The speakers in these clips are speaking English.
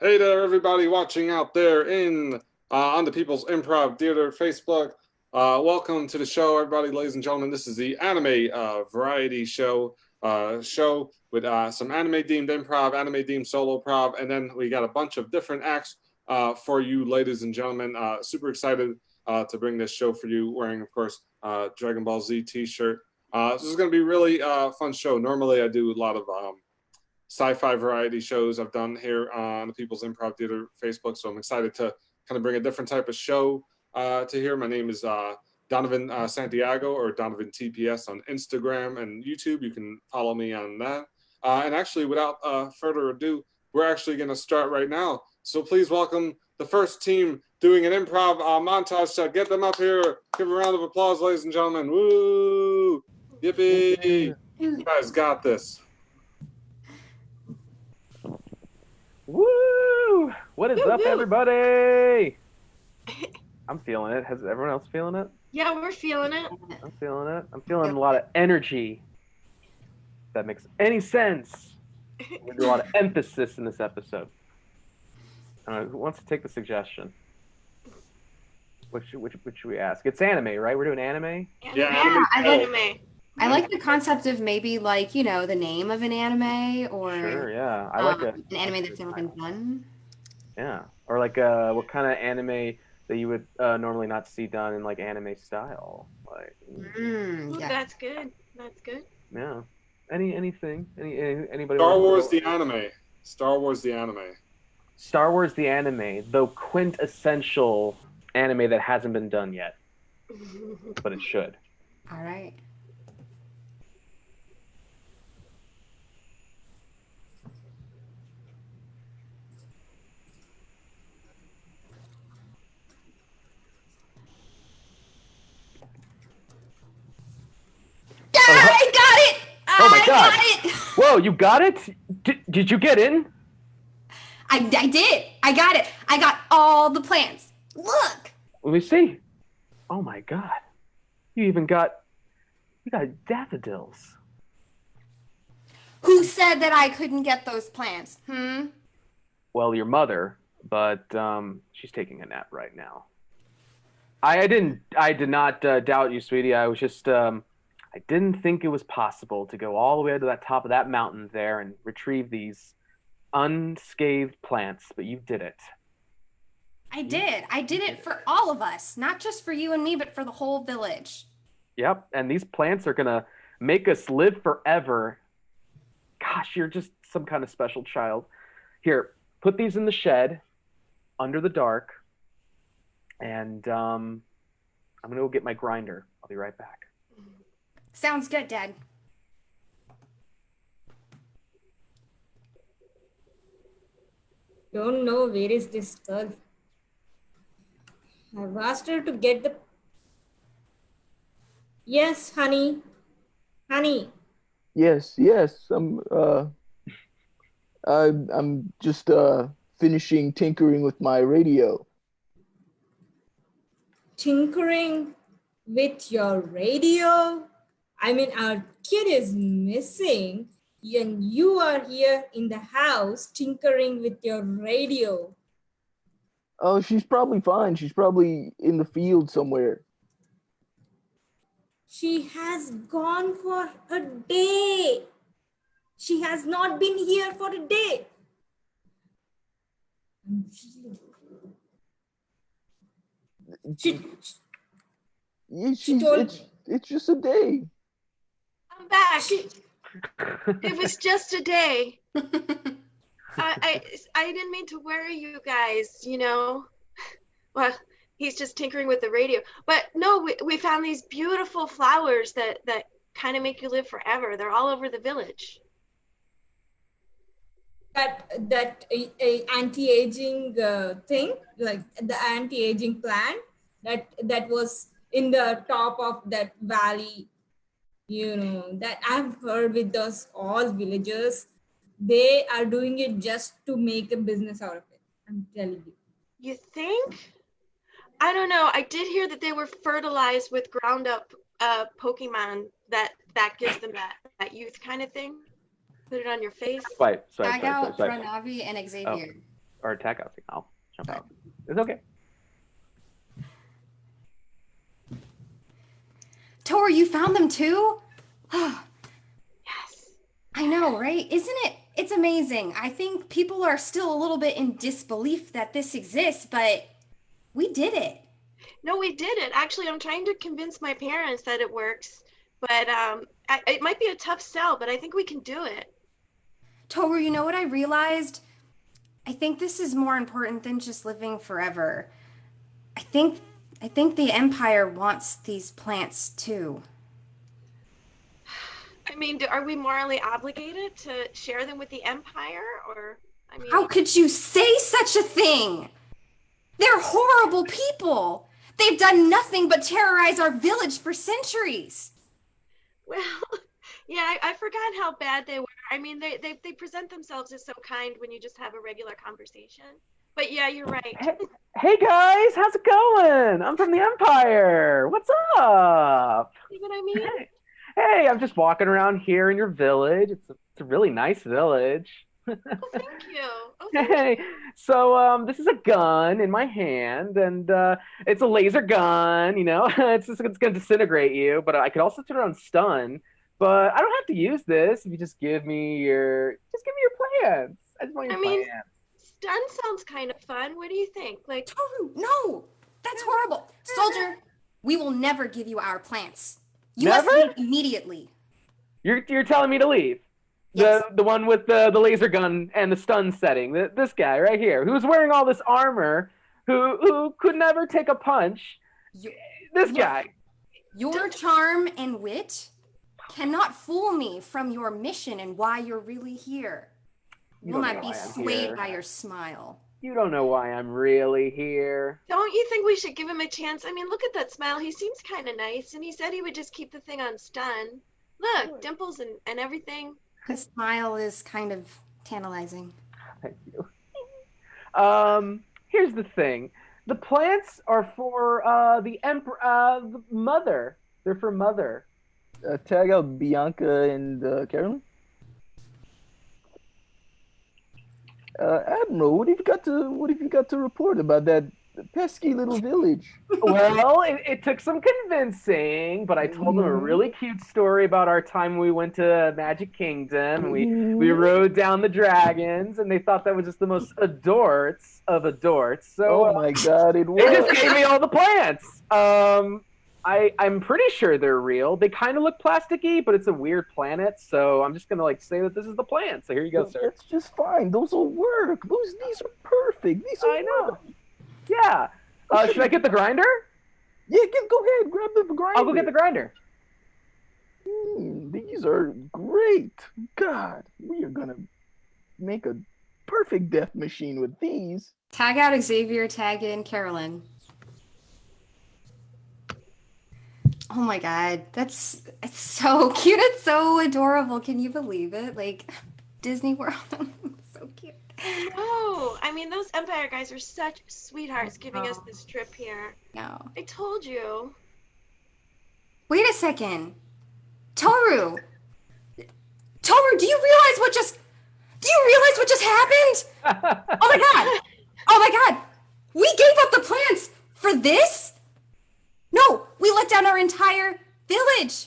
Hey there, everybody watching out there on the People's Improv Theater Facebook. Welcome to the show, everybody, ladies and gentlemen. This is the anime variety show with some anime-themed improv, anime-themed solo prov, and then we got a bunch of different acts for you, ladies and gentlemen. Super excited to bring this show for you, wearing, of course, Dragon Ball Z t-shirt. This is going to be a really fun show. Normally, I do a lot of sci-fi variety shows I've done here on the People's Improv Theater Facebook. So I'm excited to kind of bring a different type of show to here. My name is Donovan Santiago, or Donovan TPS on Instagram and YouTube. You can follow me on that. And actually, without further ado, we're actually going to start right now. So please welcome the first team doing an improv montage set. Get them up here. Give a round of applause, ladies and gentlemen. Woo! Yippee! You guys got this. Woo! What is up, everybody? I'm feeling it. Has everyone else feeling it? Yeah, we're feeling it. I'm feeling it. I'm feeling a lot of energy. If that makes any sense. There's a lot of emphasis in this episode. Who wants to take the suggestion? Which should we ask? It's anime, right? We're doing anime? Yeah, anime. I like the concept of maybe like, you know, the name of an anime or Sure, yeah. I like an anime that's never been done. Yeah. Or like what kind of anime that you would normally not see done in like anime style. Like Ooh, Yeah. That's good. That's good. yeah. Anything? Anybody Star Wars the anime. Star Wars the anime. Star Wars the anime, the quintessential anime that hasn't been done yet. But it should. All right. I got it! Oh my God. I got it! Whoa, you got it? Did you get in? I did. I got it. I got all the plants. Look. Let me see. Oh my God. You got daffodils. Who said that I couldn't get those plants? Well, your mother, but she's taking a nap right now. I did not doubt you, sweetie. I was just I didn't think it was possible to go all the way to that top of that mountain there and retrieve these unscathed plants, but you did it. I did. I did it for all of us, not just for you and me, but for the whole village. Yep, and these plants are gonna make us live forever. Gosh, you're just some kind of special child. Here, put these in the shed, under the dark, and I'm gonna go get my grinder. I'll be right back. Sounds good, Dad. Don't know where is this girl. I've asked her to get the... Yes, honey. Honey. Yes. I'm just finishing tinkering with my radio. Tinkering with your radio? I mean, our kid is missing and you are here in the house tinkering with your radio. Oh, she's probably fine. She's probably in the field somewhere. She has gone for a day. She has not been here for a day. She, Yeah, she told it's just a day. I'm back. she, It was just a day. I didn't mean to worry you guys, you know. Well, he's just tinkering with the radio. But no, we found these beautiful flowers that kind of make you live forever. They're all over the village. that anti-aging thing, like the anti-aging plant that was in the top of that valley, you know, that I've heard with those all villagers, they are doing it just to make a business out of it. I'm telling you. You think? I don't know. I did hear that they were fertilized with ground up Pokemon that gives them that youth kind of thing. Put it on your face. Swipe. Tag out Pranavi and Xavier. Or tag out. I'll jump out. It's okay. Tor, you found them too? Yes. I know, right? Isn't it? It's amazing. I think people are still a little bit in disbelief that this exists, but we did it. No, we did it. Actually, I'm trying to convince my parents that it works, but it might be a tough sell, but I think we can do it. Toru, you know what I realized? I think this is more important than just living forever. I think the Empire wants these plants too. I mean, are we morally obligated to share them with the Empire, or I mean? How could you say such a thing? They're horrible people. They've done nothing but terrorize our village for centuries. Well, yeah, I forgot how bad they were. I mean, they present themselves as so kind when you just have a regular conversation. But yeah, you're right. Hey guys, how's it going? I'm from the Empire. What's up? See what I mean? Hey, I'm just walking around here in your village. It's a really nice village. Oh, thank you. Oh, thank you. Hey, so this is a gun in my hand, and it's a laser gun. You know, it's gonna disintegrate you, but I could also turn it on stun. But I don't have to use this if you just give me your plans. I just want your I mean, plans. Stun sounds kind of fun. What do you think? Like, Toru, no, that's horrible. Soldier, we will never give you our plants. You must Never? leave immediately. You're telling me to leave? Yes. The one with the laser gun and the stun setting. This guy right here, who's wearing all this armor, who could never take a punch. This guy. Your charm and wit cannot fool me from your mission and why you're really here. You Will don't not know be why I'm swayed here. by your smile. You don't know why I'm really here. don't you think we should give him a chance? I mean, look at that smile. He seems kind of nice, and he said he would just keep the thing on stun. Look, dimples and everything. His smile is kind of tantalizing. Thank you. Here's the thing. The plants are for the mother. They're for mother. Tag out Bianca and Carolyn. Admiral, what have you got to report about that pesky little village? Well, it took some convincing, but I told them a really cute story about our time we went to Magic Kingdom. And we rode down the dragons, and they thought that was just the most adorts of adorts. So Oh my God, it they just was. gave me all the plants. I'm pretty sure they're real. They kind of look plasticky, but it's a weird planet, so I'm just gonna say that this is the plant. So here you go, sir. That's just fine. Those will work. These are perfect. These are I know. Yeah. Should I get the grinder? Yeah, go ahead. Grab the grinder. I'll go get the grinder. These are great. God, we are gonna make a perfect death machine with these. Tag out Xavier, tag in Carolyn. Oh my God, it's so cute. It's so adorable. Can you believe it? Like Disney World, so cute. Oh, I mean, those Empire guys are such sweethearts giving us this trip here. No. I told you. Wait a second. Toru, do you realize what just happened? Oh my God. Oh my God. We gave up the plants for this? No, we let down our entire village.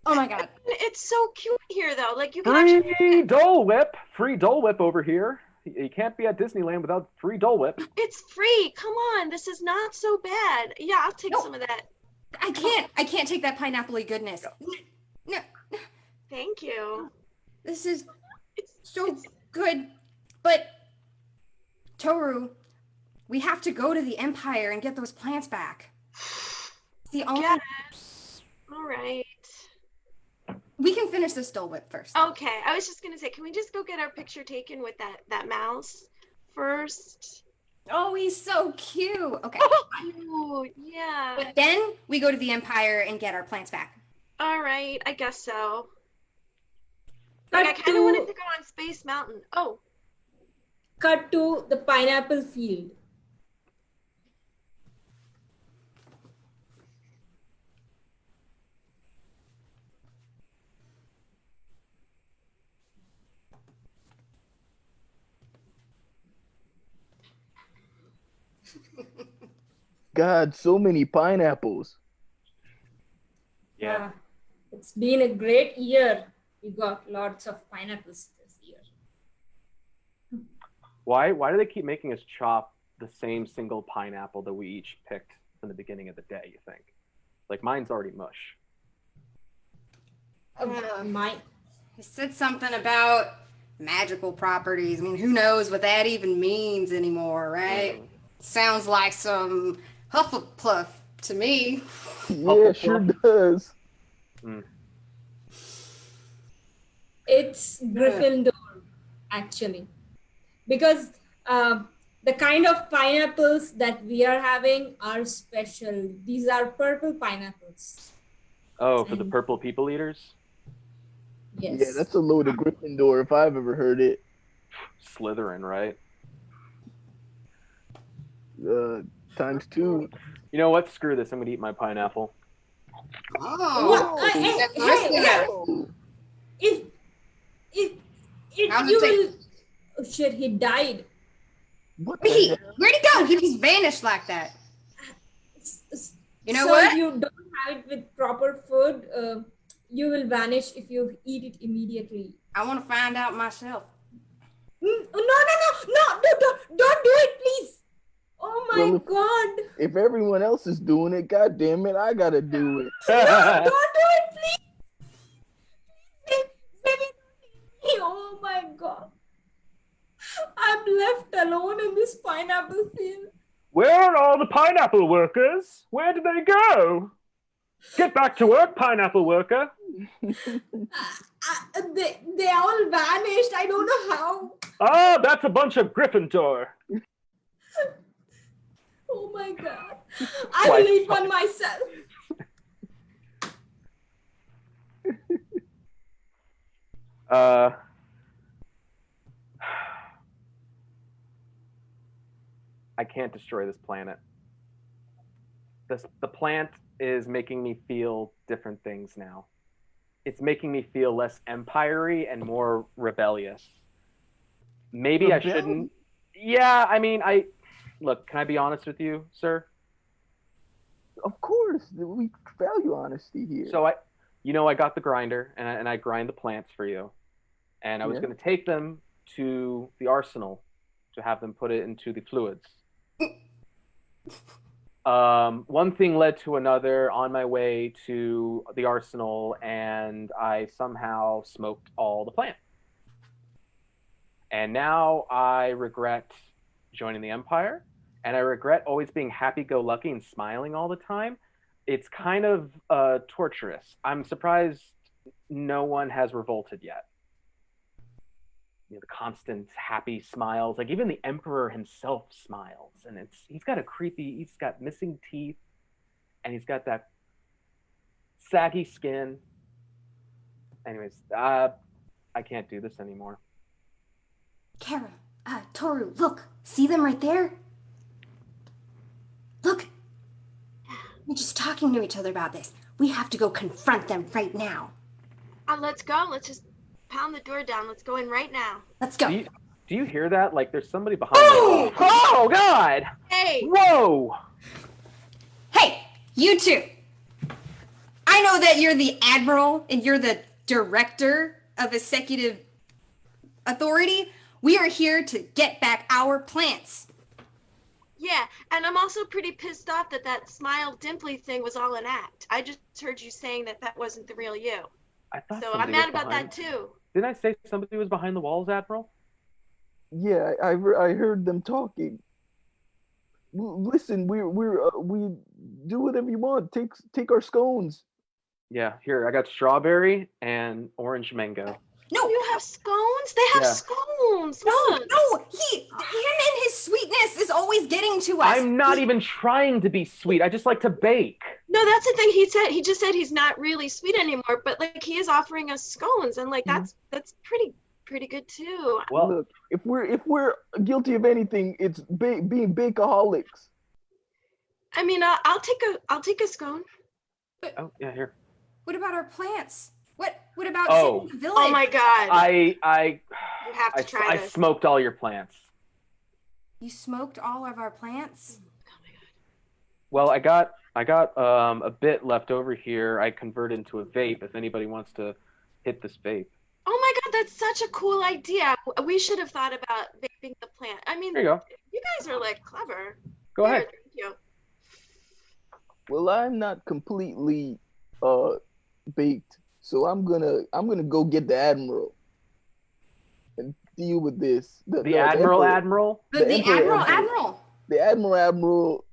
Oh my god. It's so cute here, though. Like you can actually. Free Dole Whip. Free Dole Whip over here. You can't be at Disneyland without free Dole Whip. It's free. Come on, this is not so bad. Yeah, I'll take some of that. I can't take that pineapple-y goodness. No, Thank you. this is It's so good. But Toru, we have to go to the Empire and get those plants back. It's the only all right. we can finish this Dole Whip first. Okay, I was just gonna say, can we just go get our picture taken with that mouse first? Oh, he's so cute. Okay. Ooh, yeah. But then we go to the Empire and get our plants back. All right, I guess so. Cut Like, I kind of wanted to to go on Space Mountain. Oh, cut to the pineapple field. God, so many pineapples. Yeah. It's been a great year. We got lots of pineapples this year. Why do they keep making us chop the same single pineapple that we each picked from the beginning of the day, you think? Like mine's already mush. My He said something about magical properties. I mean, who knows what that even means anymore, right? Sounds like some Hufflepuff to me. Yeah, sure does. It's Gryffindor, actually, because the kind of pineapples that we are having are special. These are purple pineapples. Oh, for the purple people eaters? Yes. Yeah, that's a load of Gryffindor if I've ever heard it. Slytherin, right? Times two. You know what? Screw this. I'm gonna eat my pineapple. Oh. What? Hey, Oh, if How's it you taste? will. Oh shit! He died. what Where'd the he, hell? where'd he go? He just vanished like that. You know So what? if you don't have it with proper food, you will vanish if you eat it immediately. I want to find out myself. No, don't do it, please. Oh my Well, god. If everyone else is doing it, god damn it, I gotta do it. Don't do it, please. Save it. Oh my god. I'm left alone in this pineapple field. Where are all the pineapple workers? Where did they go? Get back to work, pineapple worker. They all vanished. I don't know how. Oh, that's a bunch of Gryffindor. Oh my god. I will eat one myself. I can't destroy this planet. The plant is making me feel different things now. It's making me feel less empire-y and more rebellious. Maybe I shouldn't. Yeah, I mean, look, can I be honest with you, sir? Of course, we value honesty here. So I got the grinder and I grind the plants for you. And I was Yeah. going to take them to the arsenal to have them put it into the fluids. One thing led to another on my way to the arsenal, and I somehow smoked all the plant. And now I regret joining the Empire, and I regret always being happy-go-lucky and smiling all the time. It's kind of torturous. I'm surprised no one has revolted yet. You know, the constant happy smiles, like even the Emperor himself smiles, and he's got missing teeth, and he's got that saggy skin. Anyways, I can't do this anymore. Kara, Toru, look. See them right there? Look. We're just talking to each other about this. We have to go confront them right now. Let's go. Let's just pound the door down. Let's go in right now. Let's go. Do you hear that? Like there's somebody behind me. Oh God! Hey, Whoa! Hey, you two. I know that you're the admiral and you're the director of executive authority. We are here to get back our plants. Yeah, and I'm also pretty pissed off that that smile dimply thing was all an act. I just heard you saying that that wasn't the real you. I thought So somebody I'm mad was about behind. that too. Didn't I say somebody was behind the walls, Admiral? Yeah, I heard them talking. Listen, we do whatever you want. Take our scones. Yeah, here, I got strawberry and orange mango. No, You have scones? They have Yeah. scones. no, Look. no. Him and his sweetness is always getting to us. I'm not even trying to be sweet. I just like to bake. No, that's the thing. He just said he's not really sweet anymore, but like he is offering us scones, and like that's pretty good too. Well, Look, if we're guilty of anything, it's being bakeaholics. I mean, I'll take a scone. oh yeah, here. What about our plants? What about Oh. saving the village? Oh my god! I You have to try I this. smoked all your plants. You smoked all of our plants? Well, I got a bit left over here. I converted into a vape. If anybody wants to hit this vape, Oh my god, that's such a cool idea. We should have thought about vaping the plant. I mean, there you go. you guys are like clever. Go Here, ahead. Thank you. Well, I'm not completely baked, so I'm gonna go get the admiral and deal with this. The Admiral, emperor. Admiral. The Emperor, Admiral. The admiral,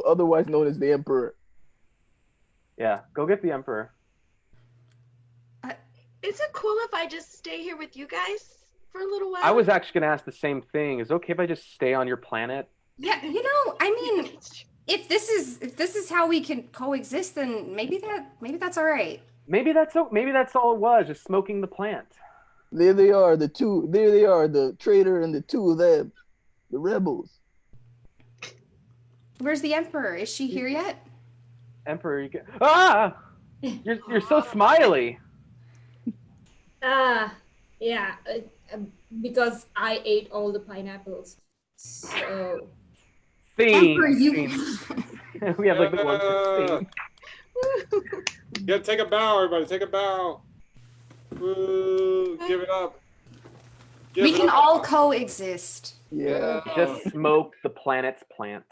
otherwise known as the emperor. Yeah, go get the Emperor. Is it cool if I just stay here with you guys for a little while? I was actually going to ask the same thing. Is it okay if I just stay on your planet? Yeah, I mean, if this is how we can coexist, then maybe that's all right. Maybe that's all it was. Just smoking the plant. There they are, the two. There they are, the traitor and the two of them, the rebels. Where's the Emperor? Is she here yet? Emperor, you get You're so smiley. Yeah, because I ate all the pineapples. So Emperor, Scene. We have like the 116. You gotta take a bow, everybody. Take a bow. Woo, give it up. Give We it can up. all coexist. Yeah. Just smoke the planet's plant.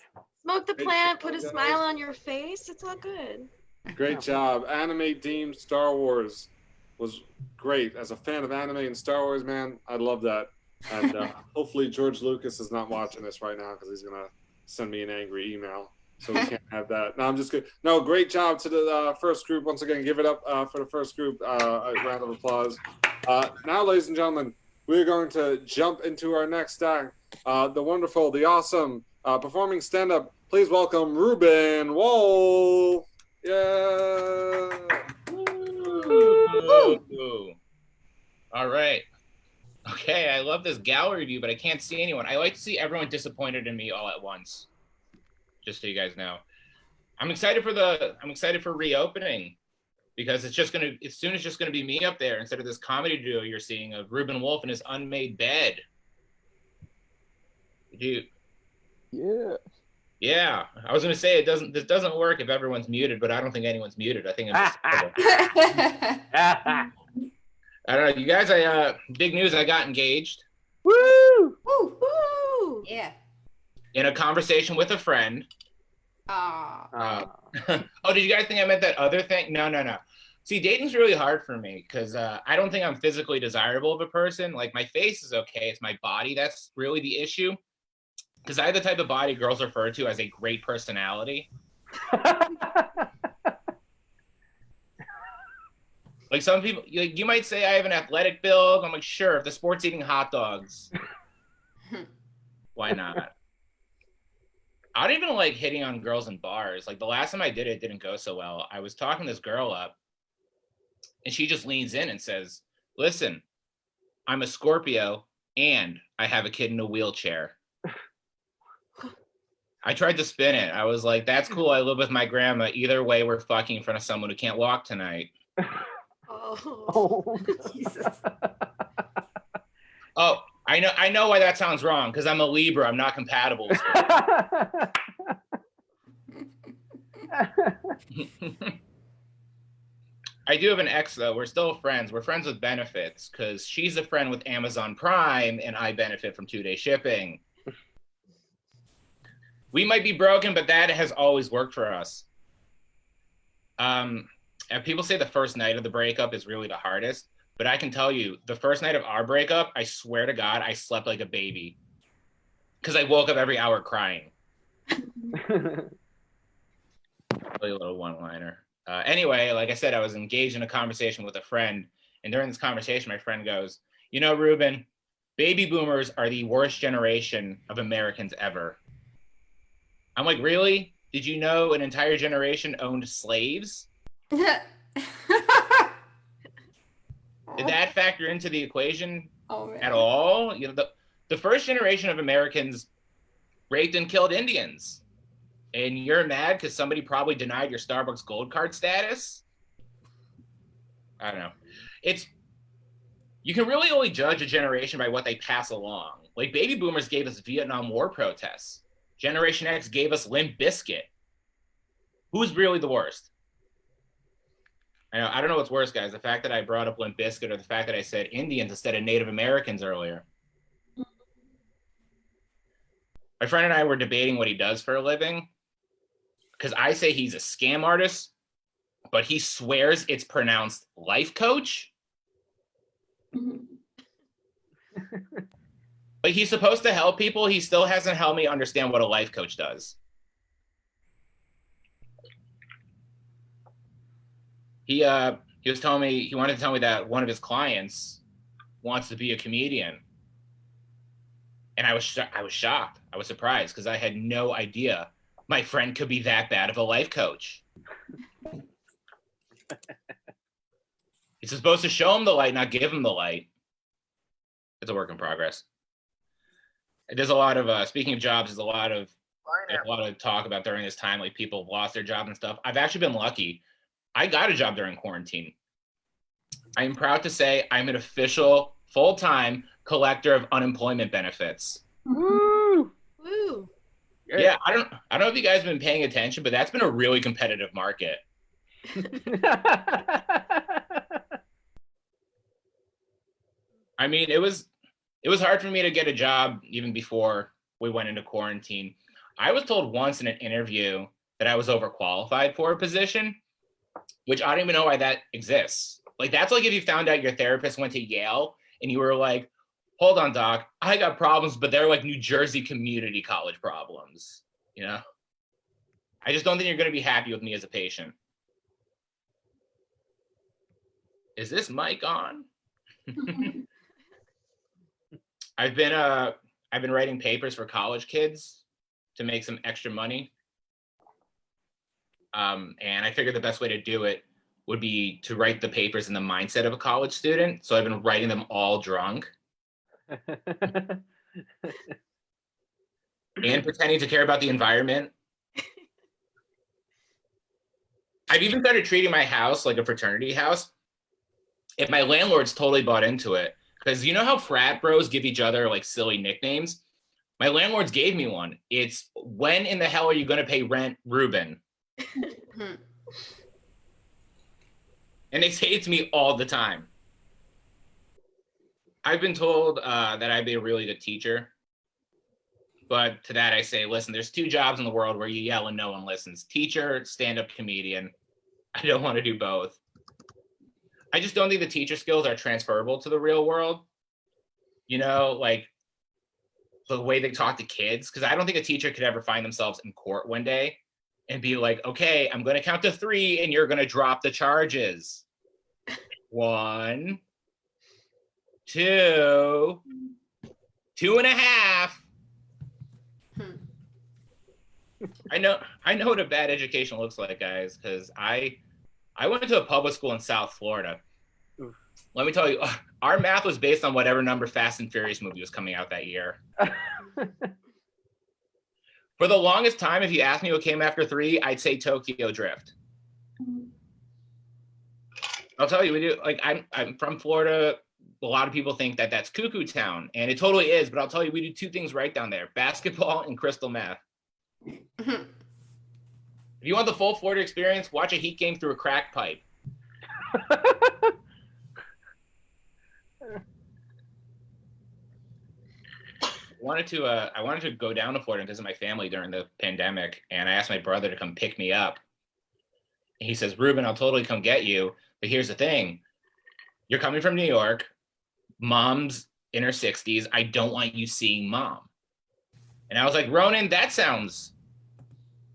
Smoke the plant, put a smile on your face. It's all good. Great job. Anime Team Star Wars was great. As a fan of anime and Star Wars, man, I love that. And hopefully George Lucas is not watching this right now because he's going to send me an angry email. So we can't have that. No, I'm just good. No, great job to the first group. Once again, give it up for the first group. A round of applause. Now, ladies and gentlemen, we're going to jump into our next act. The wonderful, the awesome, performing stand-up. Please welcome Ruben Wolf. Yeah. Ooh. All right. Okay, I love this gallery view, but I can't see anyone. I like to see everyone disappointed in me all at once. Just so you guys know. I'm excited for reopening because it's just gonna be me up there instead of this comedy duo you're seeing of Ruben Wolf in his unmade bed. Dude. Yeah, I was gonna say this doesn't work if everyone's muted, but I don't think anyone's muted. I think I don't know, you guys. Big news! I got engaged. Woo! Woo! Woo! Yeah. In a conversation with a friend. Aw. Oh, did you guys think I meant that other thing? No. See, dating's really hard for me because I don't think I'm physically desirable of a person. Like my face is okay, it's my body that's really the issue. Because I have the type of body girls refer to as a great personality. Like some people, you might say I have an athletic build. I'm like, sure, if the sport's eating hot dogs, why not? I don't even like hitting on girls in bars. Like the last time I did it, it didn't go so well. I was talking this girl up and she just leans in and says, listen, I'm a Scorpio and I have a kid in a wheelchair. I tried to spin it. I was like, that's cool. I live with my grandma. Either way, we're fucking in front of someone who can't walk tonight. Oh. Jesus. Oh, I know why that sounds wrong, because I'm a Libra. I'm not compatible with her. I do have an ex though. We're still friends. We're friends with benefits because she's a friend with Amazon Prime and I benefit from 2-day shipping. We might be broken, but that has always worked for us. And people say the first night of the breakup is really the hardest, but I can tell you the first night of our breakup, I swear to God, I slept like a baby because I woke up every hour crying. Really little one-liner. Anyway, like I said, I was engaged in a conversation with a friend, and during this conversation, my friend goes, "You know, Ruben, baby boomers are the worst generation of Americans ever." I'm like, really? Did you know an entire generation owned slaves? Did that factor into the equation at all? You know, the first generation of Americans raped and killed Indians. And you're mad because somebody probably denied your Starbucks Gold Card status? I don't know. You can really only judge a generation by what they pass along. Like baby boomers gave us Vietnam War protests. Generation X gave us Limp Bizkit. Who's really the worst? I don't know what's worse, guys. The fact that I brought up Limp Bizkit or the fact that I said Indians instead of Native Americans earlier. My friend and I were debating what he does for a living. Because I say he's a scam artist, but he swears it's pronounced life coach. Like he's supposed to help people. He still hasn't helped me understand what a life coach does. He was telling me, he wanted to tell me that one of his clients wants to be a comedian. And I was shocked. I was surprised because I had no idea my friend could be that bad of a life coach. It's supposed to show him the light, not give him the light. It's a work in progress. There's a lot of, speaking of jobs, there's a lot of talk about during this time, like people have lost their jobs and stuff. I've actually been lucky. I got a job during quarantine. I am proud to say I'm an official full-time collector of unemployment benefits. Woo! Woo. Yeah, I don't know if you guys have been paying attention, but that's been a really competitive market. I mean, it was hard for me to get a job even before we went into quarantine. I was told once in an interview that I was overqualified for a position, which I don't even know why that exists. Like, that's like if you found out your therapist went to Yale and you were like, hold on, doc, I got problems, but they're like New Jersey community college problems, you know? I just don't think you're going to be happy with me as a patient. Is this mic on? I've been writing papers for college kids to make some extra money. And I figured the best way to do it would be to write the papers in the mindset of a college student. So I've been writing them all drunk. And pretending to care about the environment. I've even started treating my house like a fraternity house. If my landlord's totally bought into it, because you know how frat bros give each other like silly nicknames? My landlord's gave me one. It's, when in the hell are you going to pay rent, Ruben? And they say it to me all the time. I've been told that I'd be a really good teacher. But to that I say, listen, there's two jobs in the world where you yell and no one listens. Teacher, stand-up comedian. I don't want to do both. I just don't think the teacher skills are transferable to the real world. You know, like the way they talk to kids. Because I don't think a teacher could ever find themselves in court one day and be like, okay, I'm going to count to 3 and you're going to drop the charges. 1, 2, 2.5. I know what a bad education looks like, guys, because I went to a public school in South Florida. Oof. Let me tell you, our math was based on whatever number Fast and Furious movie was coming out that year. For the longest time, if you asked me what came after 3, I'd say Tokyo Drift. I'll tell you, we do, like, I'm from Florida. A lot of people think that that's Cuckoo Town, and it totally is, but I'll tell you, we do 2 things right down there: basketball and crystal meth. If you want the full Florida experience, watch a Heat game through a crack pipe. I wanted to go down to Florida and visit my family during the pandemic, and I asked my brother to come pick me up. And he says, Ruben, I'll totally come get you, but here's the thing. You're coming from New York. Mom's in her 60s. I don't want you seeing mom. And I was like, Ronan, that sounds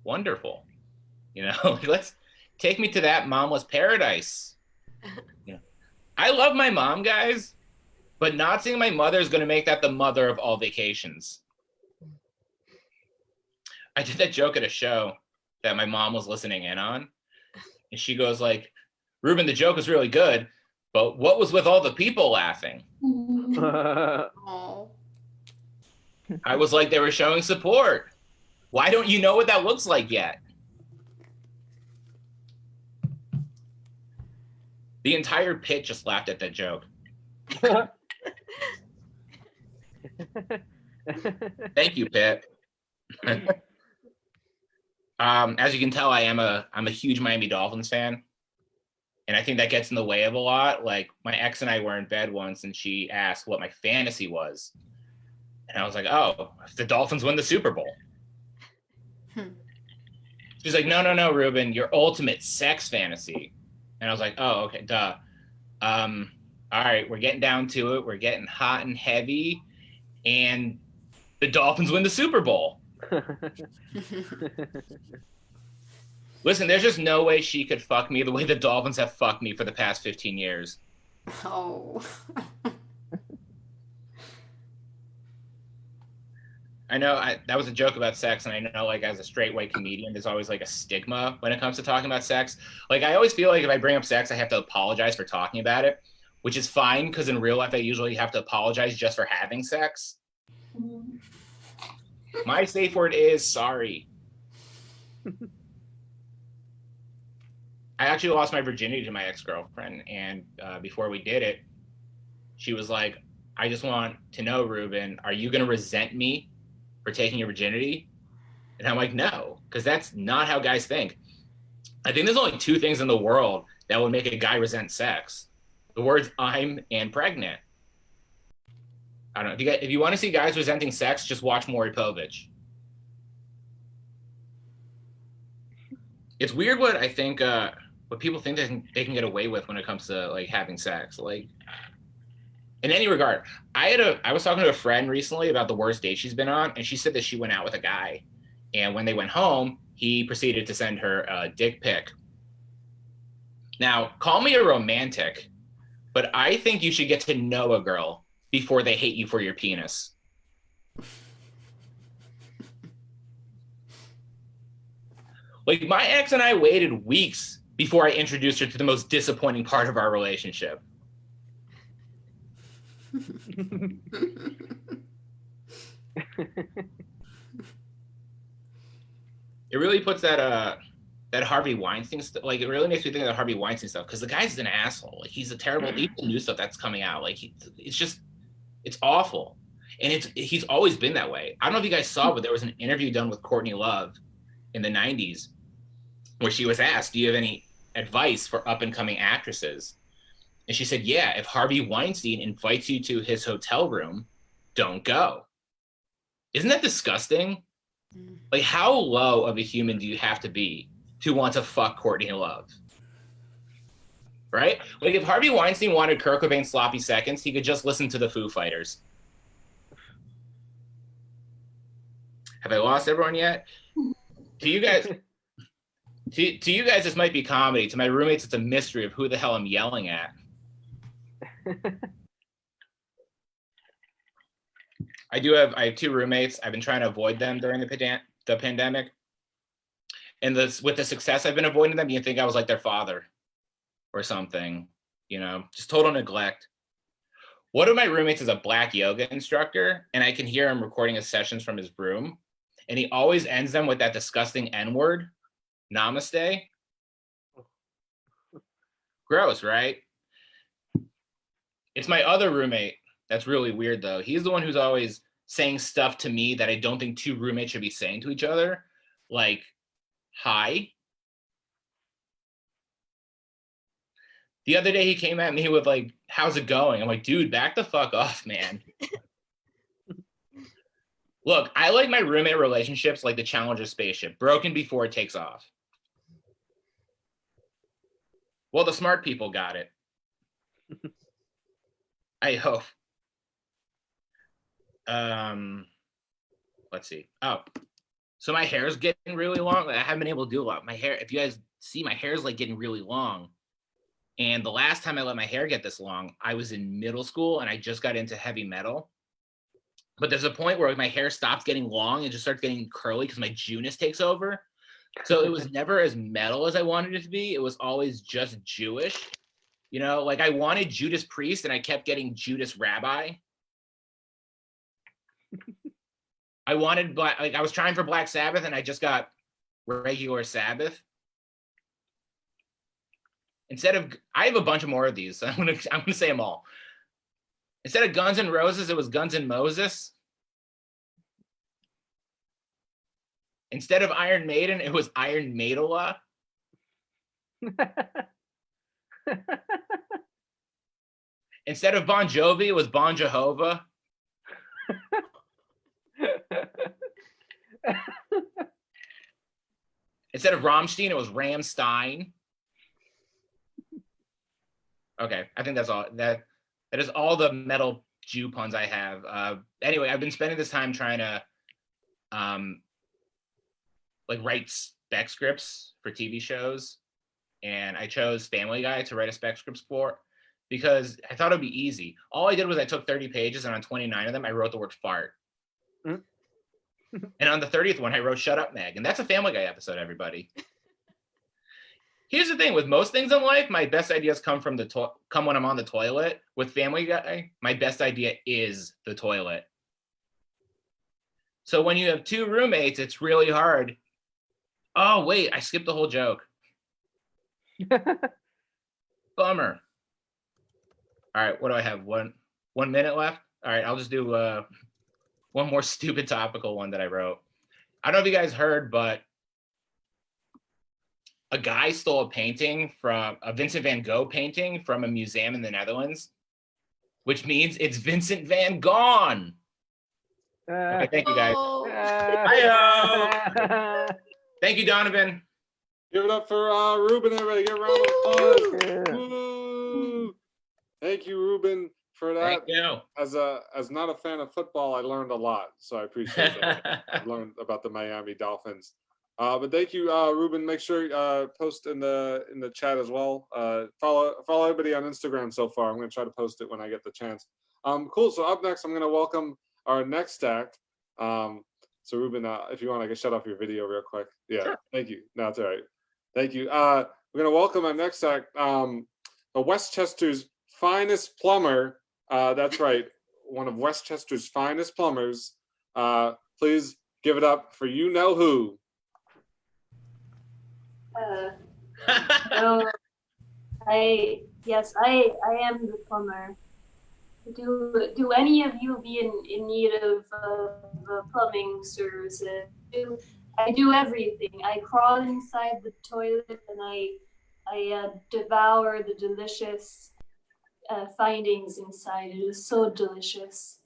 wonderful. You know, let's take me to that momless paradise. You know, I love my mom, guys, but not seeing my mother is going to make that the mother of all vacations. I did that joke at a show that my mom was listening in on. And she goes like, Ruben, the joke was really good, but what was with all the people laughing? Oh. I was like, they were showing support. Why don't you know what that looks like yet? The entire pit just laughed at that joke. Thank you, Pit. As you can tell, I'm a huge Miami Dolphins fan. And I think that gets in the way of a lot. Like my ex and I were in bed once and she asked what my fantasy was. And I was like, oh, if the Dolphins win the Super Bowl. She's like, no, Ruben, your ultimate sex fantasy. And I was like, oh, okay, duh. All right, we're getting down to it. We're getting hot and heavy. And the Dolphins win the Super Bowl. Listen, there's just no way she could fuck me the way the Dolphins have fucked me for the past 15 years. Oh. I know that was a joke about sex, and I know, like, as a straight white comedian, there's always, like, a stigma when it comes to talking about sex. Like, I always feel like if I bring up sex, I have to apologize for talking about it, which is fine, because in real life, I usually have to apologize just for having sex. My safe word is sorry. I actually lost my virginity to my ex-girlfriend, and before we did it, she was like, I just want to know, Ruben, are you going to resent me for taking your virginity? And I'm like, no, because that's not how guys think. I think there's only two things in the world that would make a guy resent sex. The words I'm and pregnant. I don't know. If you want to see guys resenting sex, just watch Maury Povich. It's weird what I think, what people think they can get away with when it comes to like having sex. Like, in any regard, I was talking to a friend recently about the worst date she's been on, and she said that she went out with a guy, and when they went home, he proceeded to send her a dick pic. Now, call me a romantic, but I think you should get to know a girl before they hate you for your penis. Like, my ex and I waited weeks before I introduced her to the most disappointing part of our relationship. It really puts that Harvey Weinstein like it really makes me think of that Harvey Weinstein stuff, because the guy's an asshole. Like, he's a terrible, even the new stuff that's coming out, like it's awful, and he's always been that way. I don't know if you guys saw, but there was an interview done with Courtney Love in the 90s where she was asked, do you have any advice for up and coming actresses? And she said, yeah, if Harvey Weinstein invites you to his hotel room, don't go. Isn't that disgusting? Like, how low of a human do you have to be to want to fuck Courtney Love? Right? Like, if Harvey Weinstein wanted Kurt Cobain's sloppy seconds, he could just listen to the Foo Fighters. Have I lost everyone yet? To you guys, this might be comedy. To my roommates, it's a mystery of who the hell I'm yelling at. I have two roommates. I've been trying to avoid them during the pandemic. And with the success I've been avoiding them, you'd think I was like their father or something, you know, just total neglect. One of my roommates is a black yoga instructor, and I can hear him recording his sessions from his room. And he always ends them with that disgusting N-word, namaste. Gross, right? It's my other roommate that's really weird, though. He's the one who's always saying stuff to me that I don't think two roommates should be saying to each other. Like, hi. The other day he came at me with like, how's it going? I'm like, dude, back the fuck off, man. Look, I like my roommate relationships like the Challenger spaceship, broken before it takes off. Well, the smart people got it. I hope. Let's see. Oh, so my hair is getting really long. I haven't been able to do a lot. My hair, if you guys see, my hair is like getting really long. And the last time I let my hair get this long, I was in middle school and I just got into heavy metal. But there's a point where my hair stops getting long and just starts getting curly because my Junus takes over. So it was never as metal as I wanted it to be. It was always just Jewish. You know, like I wanted Judas Priest and I kept getting Judas Rabbi. I wanted black, like I was trying for Black Sabbath and I just got regular Sabbath. Instead of, I have a bunch of more of these. So I'm gonna say them all. Instead of Guns N' Roses, it was Guns N' Moses. Instead of Iron Maiden, it was Iron Maidala. Instead of Bon Jovi, it was Bon Jehovah. Instead of Rammstein, it was Rammstein. Okay, I think that's all. That is all the metal Jew puns I have. Anyway, I've been spending this time trying to like write spec scripts for TV shows, and I chose Family Guy to write a spec script for because I thought it'd be easy. All I did was I took 30 pages and on 29 of them I wrote the word fart. And on the 30th one I wrote shut up Meg, and that's a Family Guy episode, everybody. Here's the thing with most things in life, my best ideas come from come when I'm on the toilet. With Family Guy, my best idea is the toilet. So when you have two roommates, it's really hard. Oh, wait, I skipped the whole joke. Bummer. All right, what do I have? One minute left? All right, I'll just do one more stupid topical one that I wrote. I don't know if you guys heard, but a guy stole a painting from a Vincent van Gogh painting from a museum in the Netherlands, which means it's Vincent van Gogh. Okay, thank you guys. Hi-yo. Thank you, Donovan. Give it up for Ruben, everybody. Give a round of applause. Woo. Thank you, Ruben, for that. Thank you. As not a fan of football, I learned a lot, so I appreciate that. I learned about the Miami Dolphins. But thank you, Ruben. Make sure post in the chat as well. Follow everybody on Instagram so far. I'm going to try to post it when I get the chance. Cool. So up next, I'm going to welcome our next act. So Ruben, if you want, I can shut off your video real quick. Yeah. Sure. Thank you. No, it's all right. Thank you. We're going to welcome our next act, Westchester's finest plumber. That's right. One of Westchester's finest plumbers. Please give it up for you know who. So I am the plumber. Do any of you be in need of plumbing services? I do everything. I crawl inside the toilet and I devour the delicious findings inside. It is so delicious.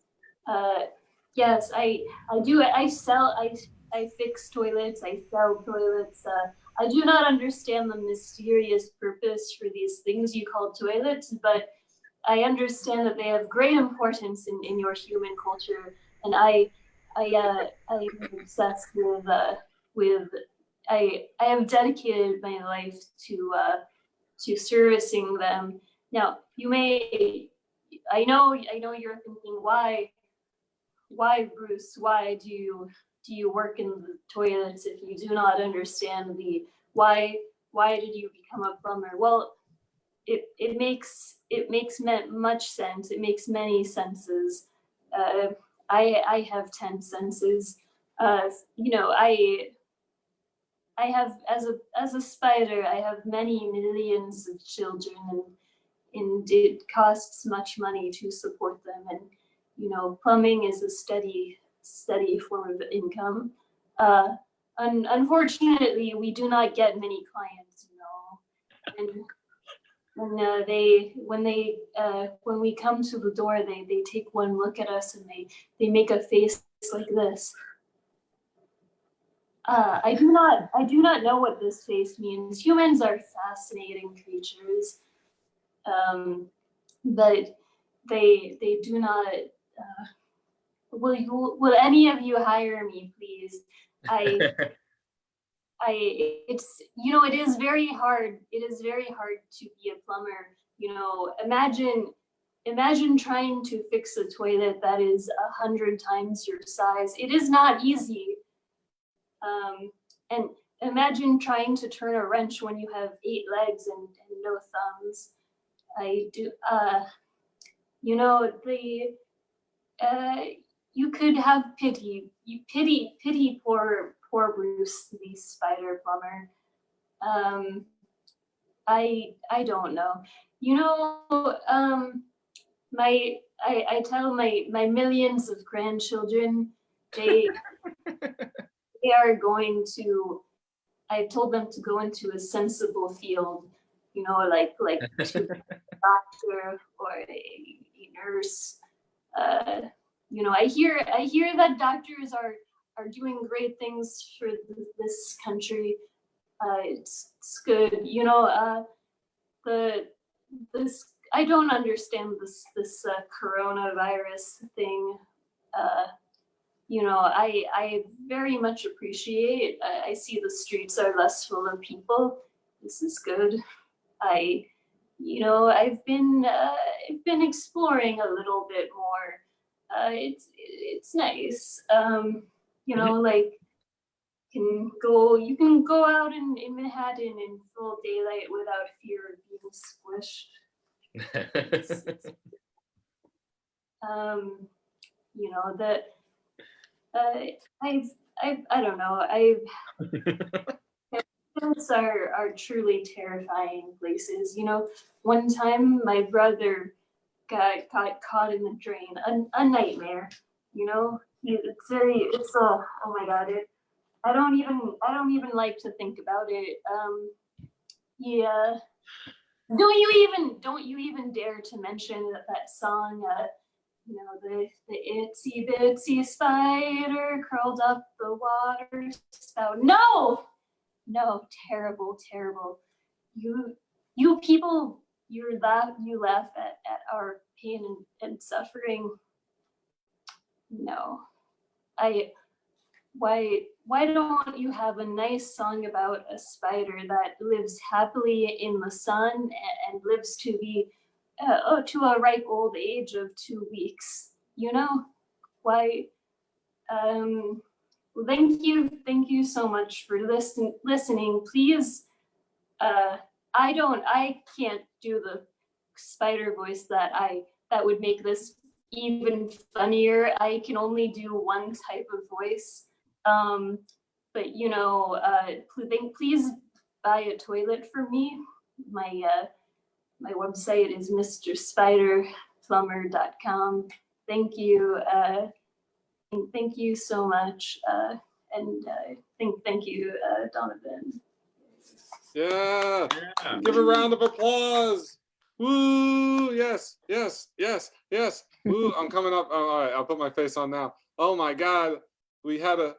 Yes, I do. I fix toilets. I sell toilets. I do not understand the mysterious purpose for these things you call toilets, but I understand that they have great importance in your human culture, and I am obsessed with I have dedicated my life to servicing them. Now, I know you're thinking, why Bruce? Why do you work in the toilets if you do not understand why did you become a plumber? Well, it makes much sense. It makes many senses. I have 10 senses. I have as a spider, I have many millions of children, and it costs much money to support them. And plumbing is a steady form of income. Unfortunately, we do not get many clients, and And when we come to the door, they take one look at us and they make a face like this. I do not know what this face means. Humans are fascinating creatures, but they do not. Will any of you hire me, please? It's, you know, it is very hard. It is very hard to be a plumber. You know, imagine trying to fix a toilet that is 100 times your size. It is not easy. And imagine trying to turn a wrench when you have 8 legs and no thumbs. You know, you could have pity. You pity poor Bruce, the spider plumber. I don't know. You know, I tell my millions of grandchildren, they are going to. I told them to go into a sensible field, you know, like to a doctor or a nurse. You know, I hear that doctors are doing great things for this country. It's good. You know, this I don't understand this coronavirus thing. You know, I very much appreciate. I see the streets are less full of people. This is good. You know, I've been exploring a little bit more. It's nice. You know, like you can go out in Manhattan in full daylight without fear of being squished. You know that. I don't know. Those are truly terrifying places. You know, one time my brother got caught in the drain. A nightmare. You know, oh my God. I don't even like to think about it. Yeah. Don't you even dare to mention that song, you know, the itsy bitsy spider curled up the water spout. No, terrible. You people, you laugh at our pain and suffering. No, why don't you have a nice song about a spider that lives happily in the sun and lives to be to a ripe old age of 2 weeks? You know, why? Thank you so much for listening. Please, I can't do the spider voice that would make this even funnier. I can only do one type of voice. But you know, please buy a toilet for me. My website is mrspiderplumber.com. Thank you. Thank you so much. And thank you, Donovan. Yeah. Give a round of applause. Woo! Yes. Woo! I'm coming up. All right, I'll put my face on now. Oh my God, we had a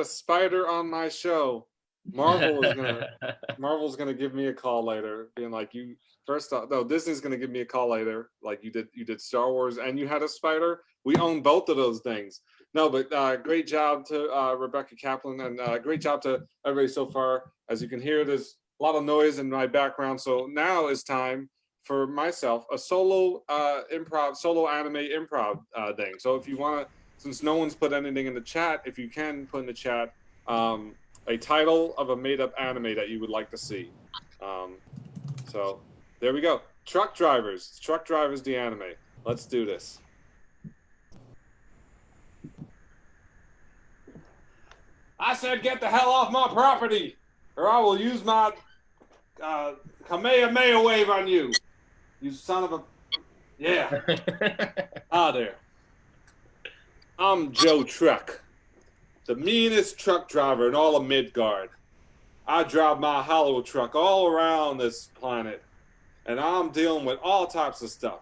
spider on my show. Marvel's gonna give me a call later, being like, you first off, no, Disney's gonna give me a call later, like you did Star Wars and you had a spider. We own both of those things. No, but great job to Rebecca Kaplan, and great job to everybody so far. As you can hear, there's a lot of noise in my background, so now is time for myself a solo anime improv thing. So if you want to, since no one's put anything in the chat, if you can put in the chat a title of a made-up anime that you would like to see. So there we go. Truck Drivers, the anime. Let's do this. I said, get the hell off my property, or I will use my Kamehameha wave on you. You son of a... Yeah. There. I'm Joe Truck, the meanest truck driver in all of Midgard. I drive my hollow truck all around this planet. and I'm dealing with all types of stuff.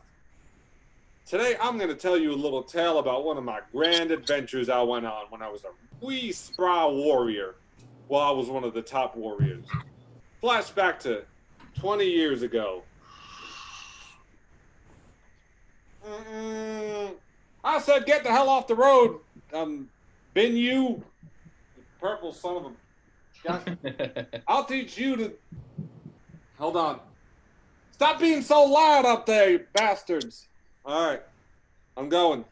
Today, I'm going to tell you a little tale about one of my grand adventures I went on when I was a wee spry warrior. Well, I was one of the top warriors. Flashback to 20 years ago. I said, get the hell off the road, Ben you purple son of a... Gosh, I'll teach you to... Hold on. Stop being so loud up there, you bastards. All right, I'm going.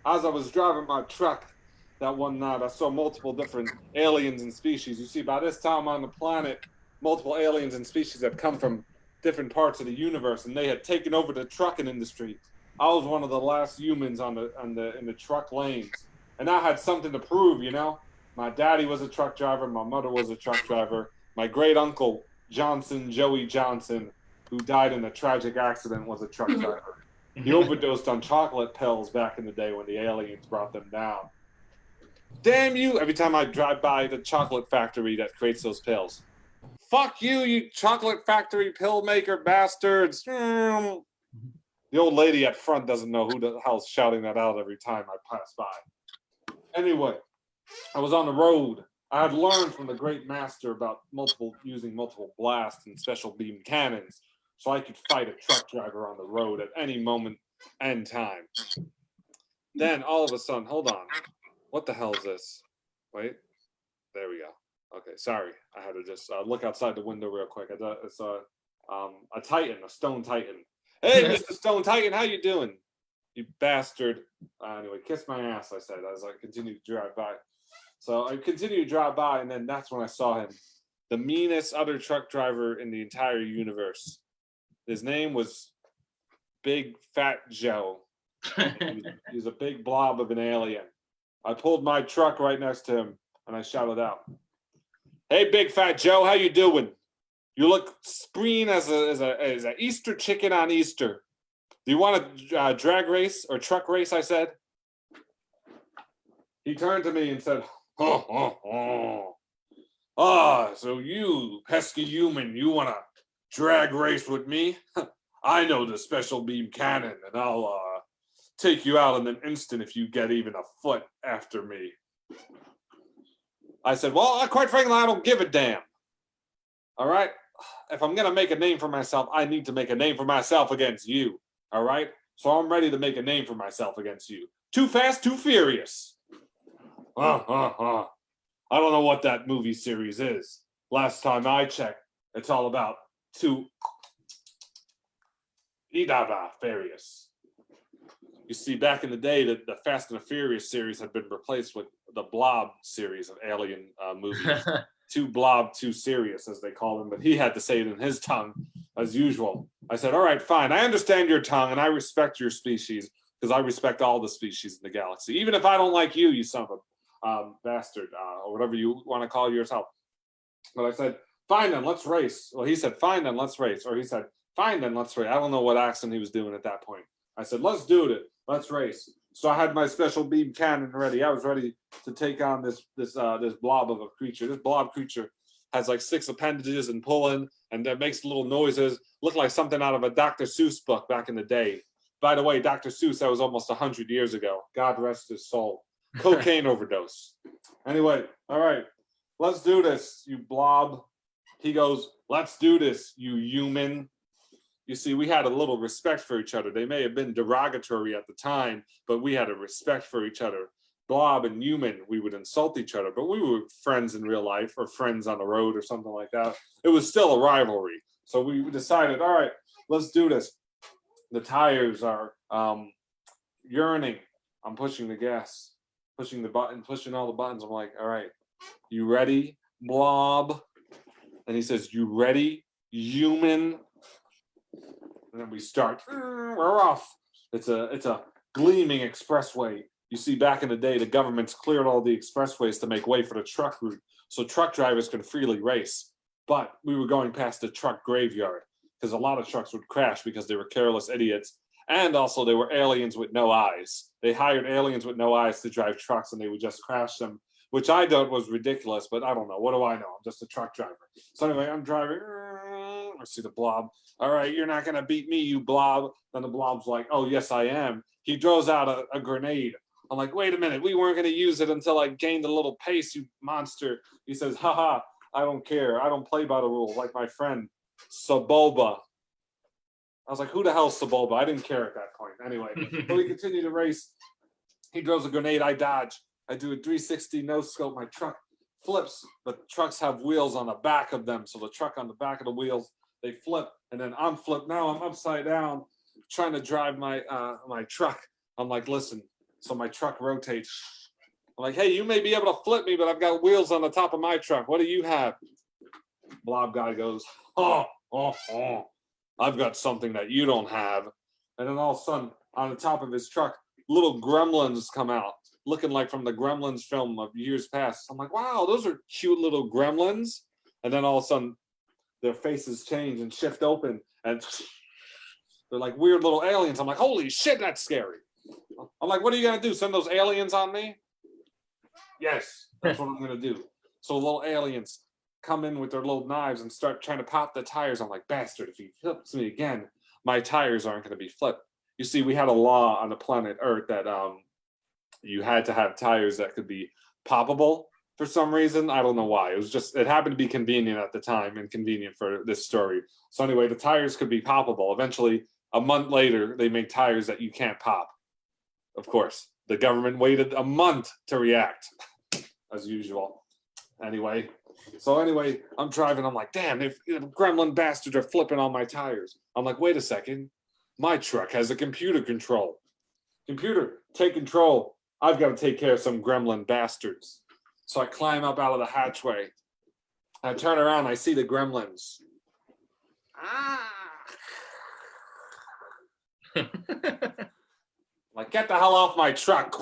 As I was driving my truck that one night, I saw multiple different aliens and species. You see, by this time on the planet, multiple aliens and species had come from different parts of the universe, and they had taken over the trucking industry. I was one of the last humans in the truck lanes, and I had something to prove. You know, my daddy was a truck driver, my mother was a truck driver, my great uncle Joey Johnson, who died in a tragic accident, was a truck driver. He overdosed on chocolate pills back in the day when the aliens brought them down. Damn you! Every time I drive by the chocolate factory that creates those pills. Fuck you, you chocolate factory pill maker bastards! The old lady at front doesn't know who the hell's shouting that out every time I pass by. Anyway, I was on the road. I had learned from the great master about using multiple blasts and special beam cannons, so I could fight a truck driver on the road at any moment and time. Then all of a sudden, hold on, what the hell is this? Wait, there we go. Okay, sorry, I had to just look outside the window real quick. It's a Titan, a Stone Titan. Hey, Mr. Stone Titan, how you doing? You bastard. Anyway, kiss my ass, I said, as I continued to drive by. So I continued to drive by, and then that's when I saw him. The meanest other truck driver in the entire universe. His name was Big Fat Joe. He was a big blob of an alien. I pulled my truck right next to him, and I shouted out, "Hey, Big Fat Joe, how you doing? You look spreen as a Easter chicken on Easter. Do you want a drag race or truck race?" I said. He turned to me and said, so you, pesky human, you want to drag race with me? I know the special beam cannon, and I'll take you out in an instant if you get even a foot after me. I said, well, quite frankly, I don't give a damn. All right? If I'm going to make a name for myself, I need to make a name for myself against you. All right? So I'm ready to make a name for myself against you. Too fast, too furious. I don't know what that movie series is. Last time I checked, it's all about too furious. You see, back in the day, the Fast and the Furious series had been replaced with the Blob series of alien movies. Too blob, too serious, as they call them. But he had to say it in his tongue, as usual. I said, all right, fine. I understand your tongue, and I respect your species, because I respect all the species in the galaxy. Even if I don't like you, you son of a bastard, or whatever you want to call yourself. But I said, fine then, let's race. Well, he said, fine then, let's race. Or he said, fine then, let's race. I don't know what accent he was doing at that point. I said, let's do it. Let's race. So I had my special beam cannon ready. I was ready to take on this blob of a creature. This blob creature has like 6 appendages and pulling, and that makes little noises. Look like something out of a Dr. Seuss book back in the day. By the way, Dr. Seuss, that was almost 100 years ago. God rest his soul. Cocaine overdose. Anyway, all right, let's do this, you blob. He goes, let's do this, you human. You see, we had a little respect for each other. They may have been derogatory at the time, but we had a respect for each other. Blob and human, we would insult each other, but we were friends in real life, or friends on the road or something like that. It was still a rivalry. So we decided, all right, let's do this. The tires are yearning. I'm pushing the gas, pushing the button, pushing all the buttons. I'm like, all right, you ready, blob? And he says, you ready, human? And then we start. We're off. It's a gleaming expressway. You see, back in the day, the government's cleared all the expressways to make way for the truck route, so truck drivers can freely race. But we were going past the truck graveyard, because a lot of trucks would crash because they were careless idiots. And also, they were aliens with no eyes. They hired aliens with no eyes to drive trucks, and they would just crash them, which I thought was ridiculous, but I don't know. What do I know? I'm just a truck driver. So anyway, I'm driving. I see the blob. All right, you're not gonna beat me, you blob. Then the blob's like, oh yes, I am. He throws out a grenade. I'm like, wait a minute, we weren't gonna use it until I gained a little pace, you monster. He says, haha, I don't care. I don't play by the rules like my friend Saboba. I was like, who the hell's Saboba? I didn't care at that point. Anyway, so we continue to race. He throws a grenade, I dodge. I do a 360 no scope. My truck flips, but trucks have wheels on the back of them. So the truck on the back of the wheels, they flip, and then I'm flipped. Now I'm upside down trying to drive my my truck. I'm like, listen, so my truck rotates. I'm like, hey, you may be able to flip me, but I've got wheels on the top of my truck. What do you have? Blob guy goes, oh, I've got something that you don't have. And then all of a sudden, on the top of his truck, little gremlins come out, looking like from the Gremlins film of years past. I'm like, wow, those are cute little gremlins. And then all of a sudden, their faces change and shift open, and they're like weird little aliens. I'm like, holy shit, that's scary. I'm like, what are you gonna do? Send those aliens on me? Yes, that's what I'm gonna do. So little aliens come in with their little knives and start trying to pop the tires. I'm like, bastard, if he flips me again, my tires aren't gonna be flipped. You see, we had a law on the planet Earth that you had to have tires that could be poppable for some reason. I don't know why. It was just, it happened to be convenient at the time and convenient for this story. So anyway, the tires could be poppable. Eventually, a month later, they made tires that you can't pop. Of course, the government waited a month to react, as usual. Anyway, I'm driving. I'm like, damn, if gremlin bastards are flipping on my tires. I'm like, wait a second. My truck has a computer control. Computer, take control. I've got to take care of some gremlin bastards. So I climb up out of the hatchway. I turn around. I see the gremlins. Like, get the hell off my truck.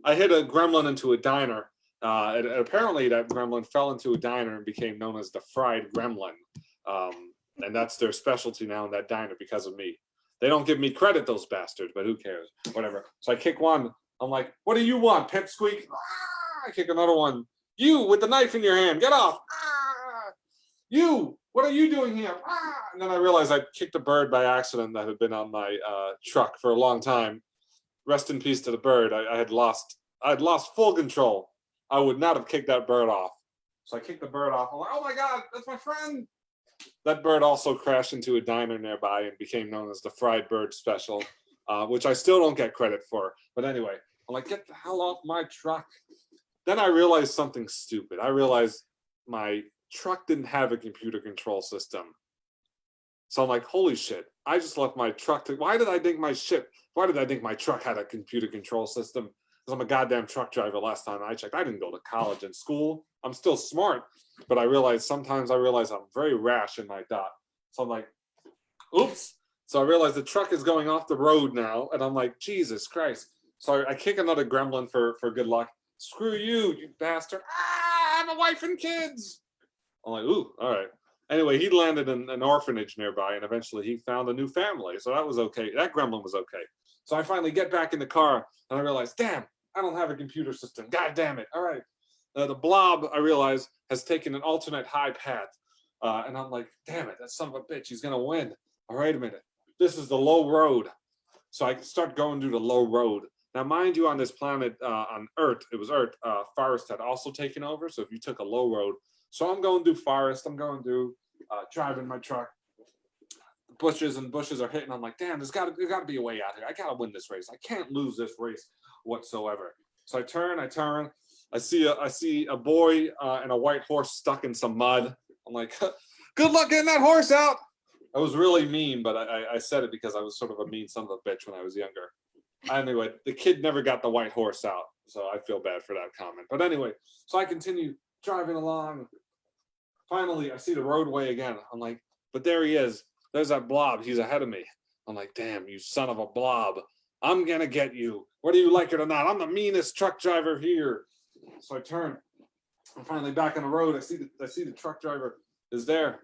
I hit a gremlin into a diner. And apparently that gremlin fell into a diner and became known as the fried gremlin. And that's their specialty now in that diner because of me. They don't give me credit, those bastards, but who cares? Whatever. So I kick one. I'm like, what do you want, pipsqueak? I kick another one. You with the knife in your hand, get off. You, what are you doing here? And then I realized I kicked a bird by accident that had been on my truck for a long time. Rest in peace to the bird. I had lost full control. I would not have kicked that bird off. So I kicked the bird off. I'm like, oh my God, that's my friend. That bird also crashed into a diner nearby and became known as the Fried Bird Special, which I still don't get credit for. But anyway, I'm like, get the hell off my truck. Then I realized something stupid. I realized my truck didn't have a computer control system. So I'm like, holy shit, I just left my truck. Why did I think my truck had a computer control system? Because I'm a goddamn truck driver. Last time I checked, I didn't go to college and school. I'm still smart, but sometimes I realize I'm very rash in my thought. So I'm like, oops. So I realize the truck is going off the road now, and I'm like, Jesus Christ. So I kick another gremlin for good luck. Screw you, you bastard. I have a wife and kids. I'm like, ooh, all right. Anyway, he landed in an orphanage nearby, and eventually he found a new family. So that was okay. That gremlin was okay. So I finally get back in the car, and I realize, damn, I don't have a computer system. God damn it. All right. The blob, I realize, has taken an alternate high path. And I'm like, damn it, that son of a bitch, he's going to win. All right, a minute. This is the low road. So I start going through the low road. Now, mind you, on this planet, on Earth, it was Earth, forest had also taken over. So if you took a low road, so I'm going through forest, I'm going through, driving my truck. Bushes are hitting. I'm like, damn, there's got to be a way out here. I got to win this race. I can't lose this race whatsoever. So I turn. I see a boy and a white horse stuck in some mud. I'm like, good luck getting that horse out. I was really mean, but I said it because I was sort of a mean son of a bitch when I was younger. Anyway, the kid never got the white horse out, so I feel bad for that comment. But anyway, so I continue driving along. Finally, I see the roadway again. I'm like, but there he is. There's that blob. He's ahead of me. I'm like, damn, you son of a blob. I'm going to get you. Whether you like it or not. I'm the meanest truck driver here. So I turn. I'm finally back on the road. I see the truck driver is there.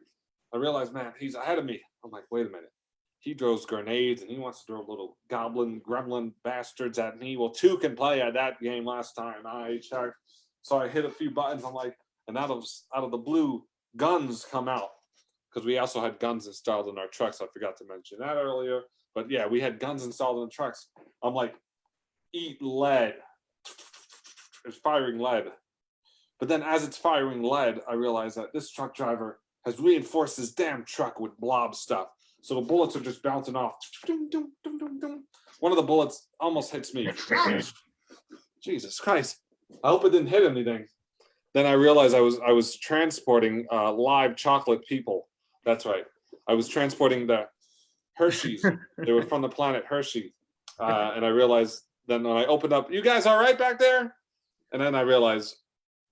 I realize, man, he's ahead of me. I'm like, wait a minute. He throws grenades and he wants to throw little goblin, gremlin bastards at me. Well, two can play at that game last time I checked. So I hit a few buttons. I'm like, and out of the blue, guns come out. because we also had guns installed in our trucks. I forgot to mention that earlier. But yeah, we had guns installed in the trucks. I'm like, eat lead. It's firing lead. But then as it's firing lead, I realize that this truck driver has reinforced his damn truck with blob stuff. So the bullets are just bouncing off. One of the bullets almost hits me. Jesus Christ. I hope it didn't hit anything. Then I realized I was transporting live chocolate people. That's right. I was transporting the Hershey's. They were from the planet Hershey. And I realized then when I opened up, you guys all right back there? And then I realized,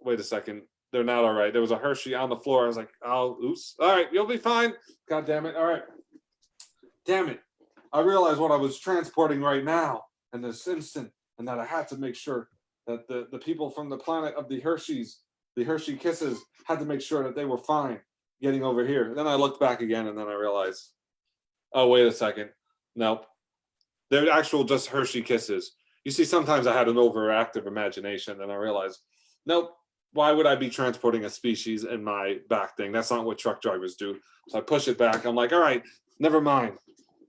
wait a second, they're not all right. There was a Hershey on the floor. I was like, oh, oops. All right, you'll be fine. God damn it. All right. Damn it. I realized what I was transporting right now in this instant, and that I had to make sure that the people from the planet of the Hershey's, the Hershey Kisses, had to make sure that they were fine getting over here. Then I looked back again, and then I realized, oh, wait a second. Nope. They're actual just Hershey Kisses. You see, sometimes I had an overactive imagination, and I realized, nope, why would I be transporting a species in my back thing? That's not what truck drivers do. So I push it back. I'm like, all right, never mind.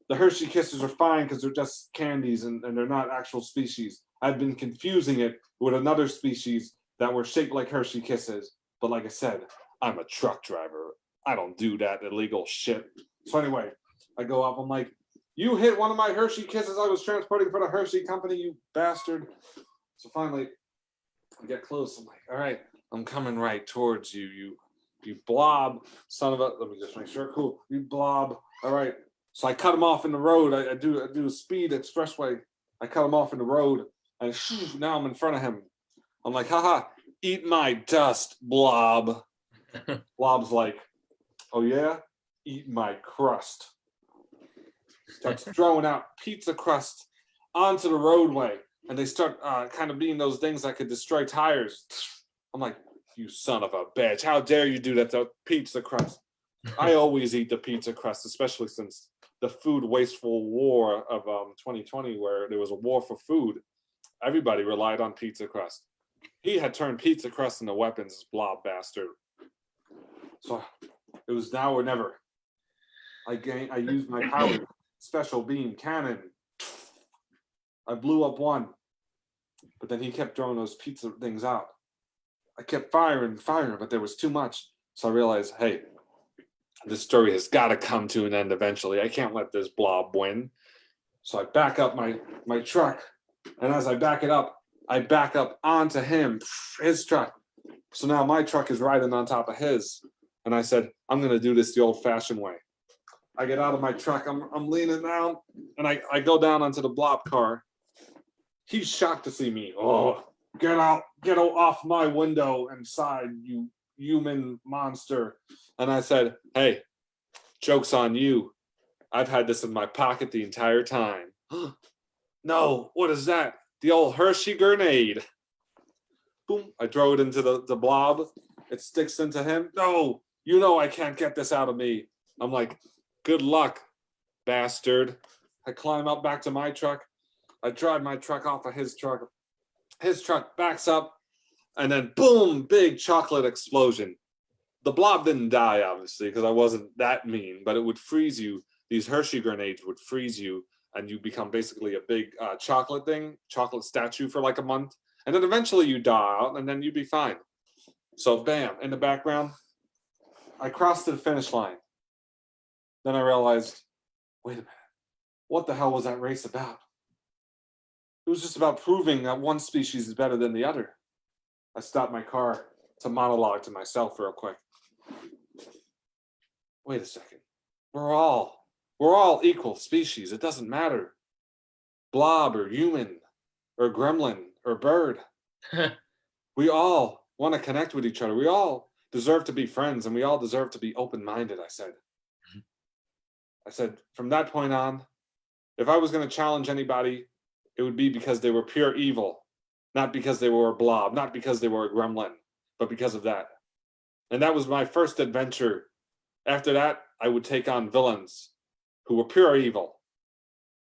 The Hershey Kisses are fine because they're just candies and they're not actual species. I've been confusing it with another species that were shaped like Hershey Kisses. But like I said, I'm a truck driver. I don't do that illegal shit. So anyway, I go up. I'm like, you hit one of my Hershey Kisses I was transporting for the Hershey company, you bastard. So finally, I get close. I'm like, all right, I'm coming right towards you, you blob, son of a, let me just make sure, cool, you blob. All right, so I cut him off in the road. I do a speed expressway. I cut him off in the road, and now I'm in front of him. I'm like, haha, eat my dust, blob. Blob's like, oh yeah, eat my crust. Starts throwing out pizza crust onto the roadway, and they start kind of being those things that could destroy tires. I'm like, you son of a bitch, how dare you do that to pizza crust? I always eat the pizza crust, especially since the food wasteful war of 2020, where there was a war for food. Everybody relied on pizza crust. He had turned pizza crust into weapons, this blob bastard. So it was now or never. I used my power. Special beam cannon. I blew up one, but then he kept throwing those pizza things out. I kept firing, but there was too much. So I realized, hey, this story has got to come to an end eventually. I can't let this blob win. So I back up my truck, and as I back it up, I back up onto him, his truck. So now my truck is riding on top of his, and I said, I'm going to do this the old-fashioned way. I get out of my truck, I'm leaning down, and I go down onto the blob car. He's shocked to see me. Oh, get off my window inside, you human monster. And I said, hey, joke's on you. I've had this in my pocket the entire time. No, what is that? The old Hershey grenade. Boom, I throw it into the blob. It sticks into him. No, you know I can't get this out of me. I'm like, good luck, bastard. I climb up back to my truck. I drive my truck off of his truck. His truck backs up, and then boom, big chocolate explosion. The blob didn't die, obviously, because I wasn't that mean, but it would freeze you. These Hershey grenades would freeze you, and you become basically a big chocolate statue for like a month. And then eventually you die out, and then you'd be fine. So bam, in the background, I crossed to the finish line. Then I realized, wait a minute, what the hell was that race about? It was just about proving that one species is better than the other. I stopped my car to monologue to myself real quick. Wait a second. We're all equal species. It doesn't matter. Blob or human or gremlin or bird. We all want to connect with each other. We all deserve to be friends, and we all deserve to be open-minded, I said. From that point on, if I was going to challenge anybody, it would be because they were pure evil, not because they were a blob, not because they were a gremlin, but because of that. And that was my first adventure. After that, I would take on villains who were pure evil.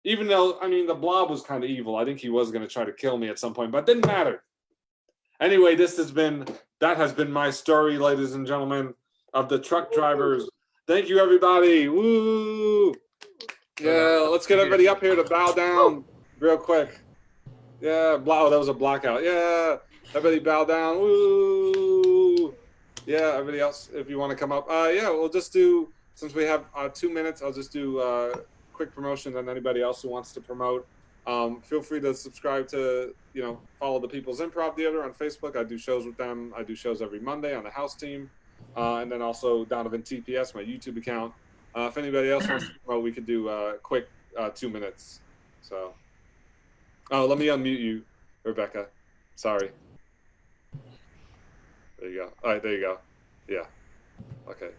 Even though, I mean, the blob was kind of evil. I think he was going to try to kill me at some point, but it didn't matter. Anyway, that has been my story, ladies and gentlemen, of the truck drivers Thank you, everybody. Woo! Yeah, let's get everybody up here to bow down real quick. Yeah, that was a blackout. Yeah, everybody bow down. Woo! Yeah, everybody else, if you want to come up. Yeah, we'll just do, since we have 2 minutes, I'll just do quick promotion, and anybody else who wants to promote. Feel free to subscribe to, follow the People's Improv Theater on Facebook. I do shows with them. I do shows every Monday on the house team. And then also Donovan TPS, my YouTube account. If anybody else wants to promote, we could do quick 2 minutes. So, let me unmute you, Rebecca. Sorry. There you go. All right, there you go. Yeah. Okay.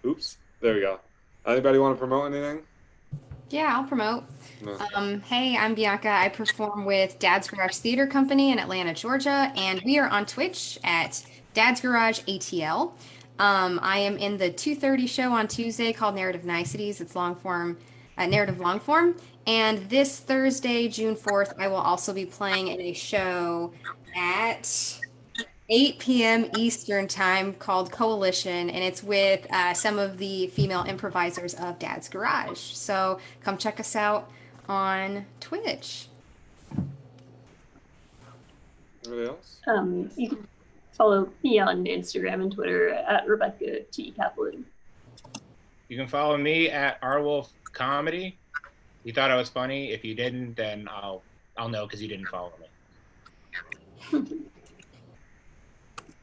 Oops. There we go. Anybody want to promote anything? Yeah, I'll promote. No. Hey, I'm Bianca. I perform with Dad's Garage Theater Company in Atlanta, Georgia, and we are on Twitch at Dad's Garage ATL. I am in the 2:30 show on Tuesday called Narrative Niceties. It's narrative long form. And this Thursday, June 4th, I will also be playing in a show at 8 p.m. Eastern time called Coalition, and it's with some of the female improvisers of Dad's Garage. So come check us out on Twitch. Anybody else? You can follow me on Instagram and Twitter at Rebecca T. Kaplan. You can follow me at Rwolf Comedy. You thought I was funny. If you didn't, then I'll know because you didn't follow me.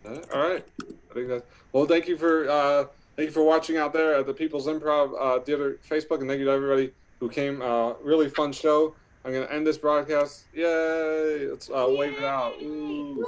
All right. I think that's well. Thank you for watching out there at the People's Improv Theater Facebook, and thank you to everybody who came. Really fun show. I'm gonna end this broadcast. Yay! Let's wave it out. Ooh.